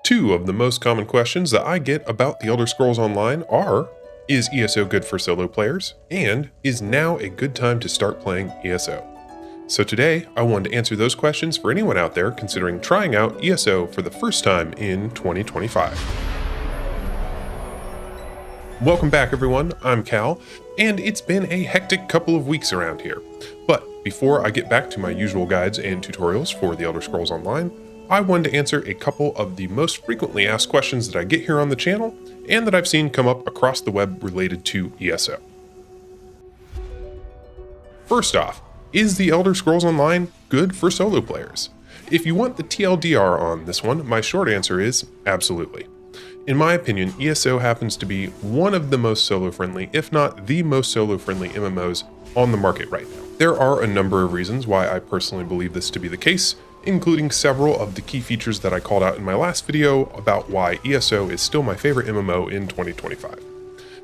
Two of the most common questions that I get about The Elder Scrolls Online are, is ESO good for solo players? And is now a good time to start playing ESO? So today, I wanted to answer those questions for anyone out there considering trying out ESO for the first time in 2025. Welcome back everyone, I'm Cal, and it's been a hectic couple of weeks around here. But before I get back to my usual guides and tutorials for The Elder Scrolls Online, I wanted to answer a couple of the most frequently asked questions that I get here on the channel and that I've seen come up across the web related to ESO. First off, is The Elder Scrolls Online good for solo players? If you want the TLDR on this one, my short answer is absolutely. In my opinion, ESO happens to be one of the most solo-friendly, if not the most solo-friendly MMOs on the market right now. There are a number of reasons why I personally believe this to be the case, including several of the key features that I called out in my last video about why ESO is still my favorite MMO in 2025.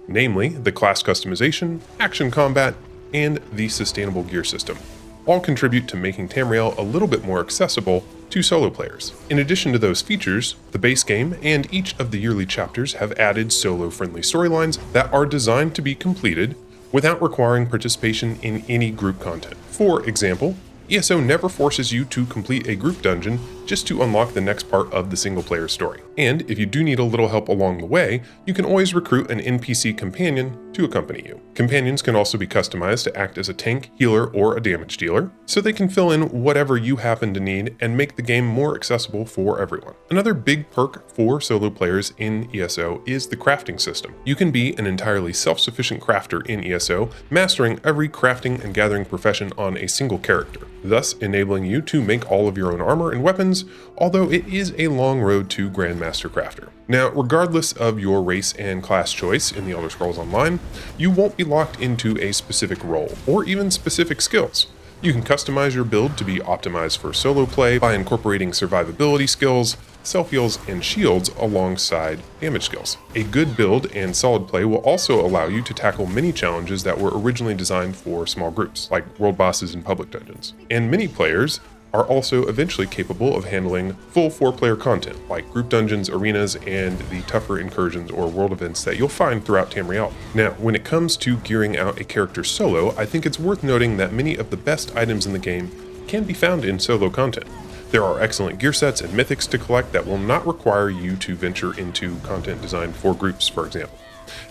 Namely, the class customization, action combat, and the sustainable gear system all contribute to making Tamriel a little bit more accessible to solo players. In addition to those features, the base game and each of the yearly chapters have added solo-friendly storylines that are designed to be completed without requiring participation in any group content. For example, ESO never forces you to complete a group dungeon just to unlock the next part of the single-player story. And if you do need a little help along the way, you can always recruit an NPC companion to accompany you. Companions can also be customized to act as a tank, healer, or a damage dealer, so they can fill in whatever you happen to need and make the game more accessible for everyone. Another big perk for solo players in ESO is the crafting system. You can be an entirely self-sufficient crafter in ESO, mastering every crafting and gathering profession on a single character, thus enabling you to make all of your own armor and weapons, although it is a long road to Grandmaster Crafter. Now, regardless of your race and class choice in The Elder Scrolls Online, you won't be locked into a specific role, or even specific skills. You can customize your build to be optimized for solo play by incorporating survivability skills, self-heals, and shields alongside damage skills. A good build and solid play will also allow you to tackle many challenges that were originally designed for small groups, like world bosses and public dungeons. And many players are also eventually capable of handling full 4-player content, like group dungeons, arenas, and the tougher incursions or world events that you'll find throughout Tamriel. Now, when it comes to gearing out a character solo, I think it's worth noting that many of the best items in the game can be found in solo content. There are excellent gear sets and mythics to collect that will not require you to venture into content designed for groups, for example.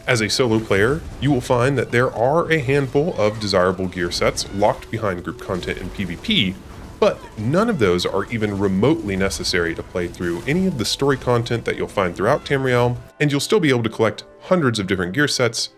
As a solo player, you will find that there are a handful of desirable gear sets locked behind group content in PvP, but none of those are even remotely necessary to play through any of the story content that you'll find throughout Tamriel, and you'll still be able to collect hundreds of different gear sets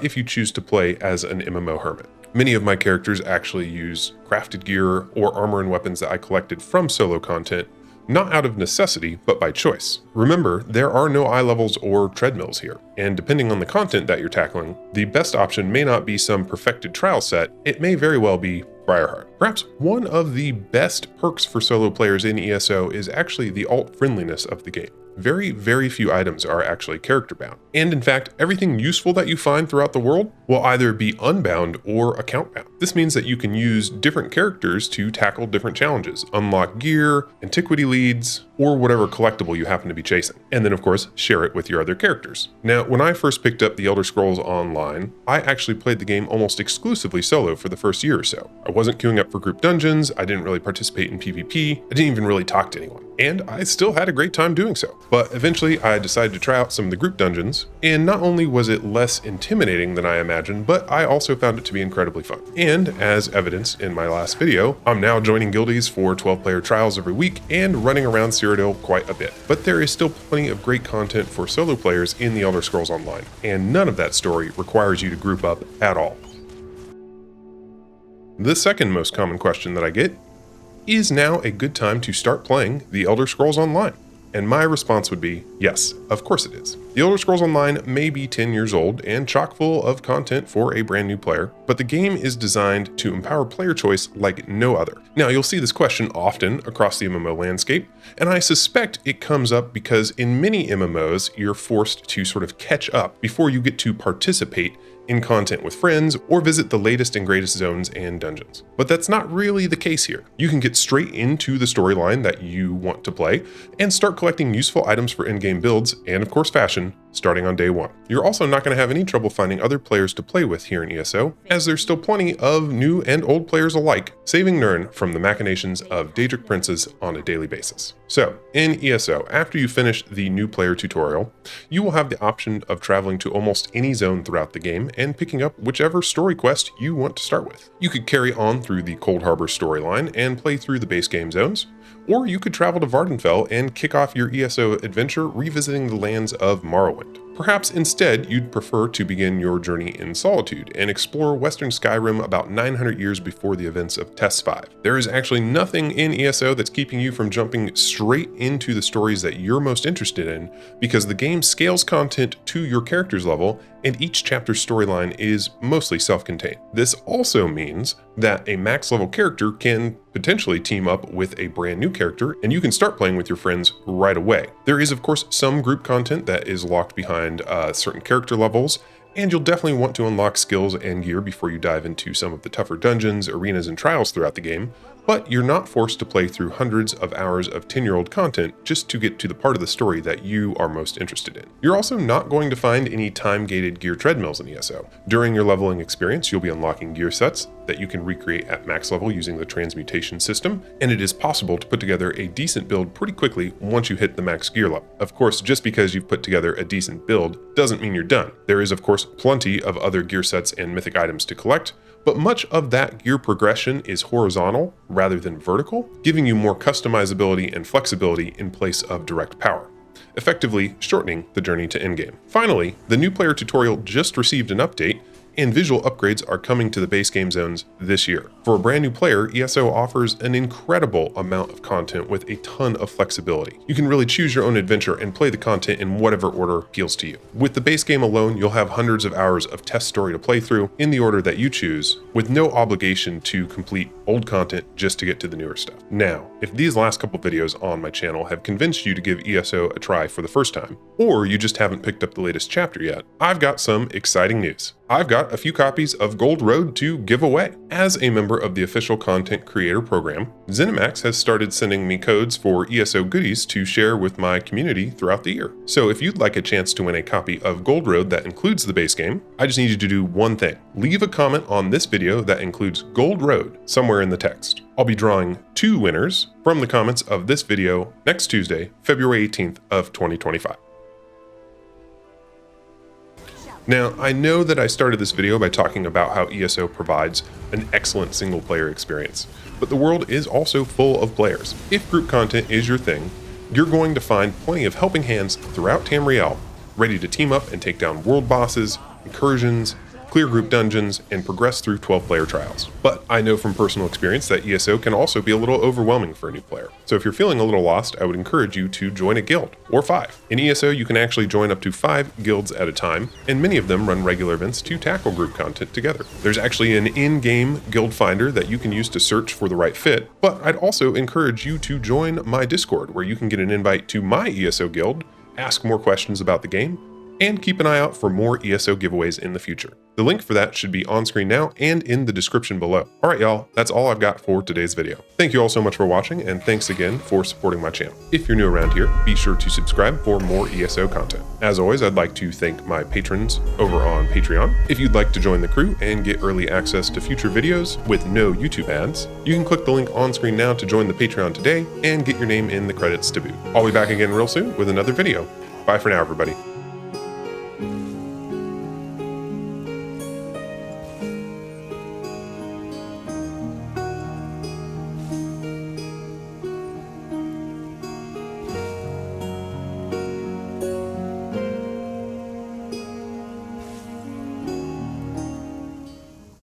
if you choose to play as an MMO hermit. Many of my characters actually use crafted gear or armor and weapons that I collected from solo content, not out of necessity, but by choice. Remember, there are no eye levels or treadmills here, and depending on the content that you're tackling, the best option may not be some perfected trial set, it may very well be Briarheart. Perhaps one of the best perks for solo players in ESO is actually the alt friendliness of the game. Very, very few items are actually character bound. And in fact, everything useful that you find throughout the world will either be unbound or account bound. This means that you can use different characters to tackle different challenges, unlock gear, antiquity leads, or whatever collectible you happen to be chasing. And then of course, share it with your other characters. Now, when I first picked up The Elder Scrolls Online, I actually played the game almost exclusively solo for the first year or so. I wasn't queuing up for group dungeons, I didn't really participate in PvP, I didn't even really talk to anyone. And I still had a great time doing so. But eventually I decided to try out some of the group dungeons, and not only was it less intimidating than I imagined, but I also found it to be incredibly fun. And as evidenced in my last video, I'm now joining guildies for 12-player trials every week and running around Cyrodiil quite a bit. But there is still plenty of great content for solo players in The Elder Scrolls Online, and none of that story requires you to group up at all. The second most common question that I get is now a good time to start playing The Elder Scrolls Online? And my response would be, yes, of course it is. The Elder Scrolls Online may be 10 years old and chock full of content for a brand new player, but the game is designed to empower player choice like no other. Now, you'll see this question often across the MMO landscape, and I suspect it comes up because in many MMOs, you're forced to sort of catch up before you get to participate in content with friends, or visit the latest and greatest zones and dungeons. But that's not really the case here. You can get straight into the storyline that you want to play and start collecting useful items for in-game builds and of course fashion starting on day one. You're also not going to have any trouble finding other players to play with here in ESO, as there's still plenty of new and old players alike saving Nirn from the machinations of Daedric princes on a daily basis. So, in ESO, after you finish the new player tutorial, you will have the option of traveling to almost any zone throughout the game and picking up whichever story quest you want to start with. You could carry on through the Cold Harbor storyline and play through the base game zones, or you could travel to Vardenfell and kick off your ESO adventure revisiting the lands of Morrowind. Perhaps instead you'd prefer to begin your journey in Solitude and explore Western Skyrim about 900 years before the events of Test 5. There is actually nothing in ESO that's keeping you from jumping straight into the stories that you're most interested in, because the game scales content to your character's level and each chapter's storyline is mostly self-contained. This also means that a max level character can potentially team up with a brand new character and you can start playing with your friends right away. There is of course some group content that is locked behind certain character levels, and you'll definitely want to unlock skills and gear before you dive into some of the tougher dungeons, arenas, and trials throughout the game, but you're not forced to play through hundreds of hours of 10-year-old content just to get to the part of the story that you are most interested in. You're also not going to find any time-gated gear treadmills in ESO. During your leveling experience, you'll be unlocking gear sets that you can recreate at max level using the transmutation system, and it is possible to put together a decent build pretty quickly once you hit the max gear level. Of course, just because you've put together a decent build doesn't mean you're done. There is of course plenty of other gear sets and mythic items to collect, but much of that gear progression is horizontal rather than vertical, giving you more customizability and flexibility in place of direct power, effectively shortening the journey to endgame. Finally, the new player tutorial just received an update, and visual upgrades are coming to the base game zones this year. For a brand new player, ESO offers an incredible amount of content with a ton of flexibility. You can really choose your own adventure and play the content in whatever order appeals to you. With the base game alone, you'll have hundreds of hours of test story to play through in the order that you choose, with no obligation to complete old content just to get to the newer stuff. Now, if these last couple videos on my channel have convinced you to give ESO a try for the first time, or you just haven't picked up the latest chapter yet, I've got some exciting news. I've got a few copies of Gold Road to give away. As a member of the official content creator program, ZeniMax has started sending me codes for ESO goodies to share with my community throughout the year. So if you'd like a chance to win a copy of Gold Road that includes the base game, I just need you to do one thing. Leave a comment on this video that includes Gold Road somewhere in the text. I'll be drawing 2 winners from the comments of this video next Tuesday, February 18th of 2025. Now, I know that I started this video by talking about how ESO provides an excellent single-player experience, but the world is also full of players. If group content is your thing, you're going to find plenty of helping hands throughout Tamriel, ready to team up and take down world bosses, incursions, clear group dungeons, and progress through 12-player trials. But I know from personal experience that ESO can also be a little overwhelming for a new player. So if you're feeling a little lost, I would encourage you to join a guild, or 5. In ESO, you can actually join up to 5 guilds at a time, and many of them run regular events to tackle group content together. There's actually an in-game guild finder that you can use to search for the right fit, but I'd also encourage you to join my Discord, where you can get an invite to my ESO guild, ask more questions about the game, and keep an eye out for more ESO giveaways in the future. The link for that should be on screen now and in the description below. Alright y'all, that's all I've got for today's video. Thank you all so much for watching, and thanks again for supporting my channel. If you're new around here, be sure to subscribe for more ESO content. As always, I'd like to thank my patrons over on Patreon. If you'd like to join the crew and get early access to future videos with no YouTube ads, you can click the link on screen now to join the Patreon today and get your name in the credits to boot. I'll be back again real soon with another video. Bye for now, everybody.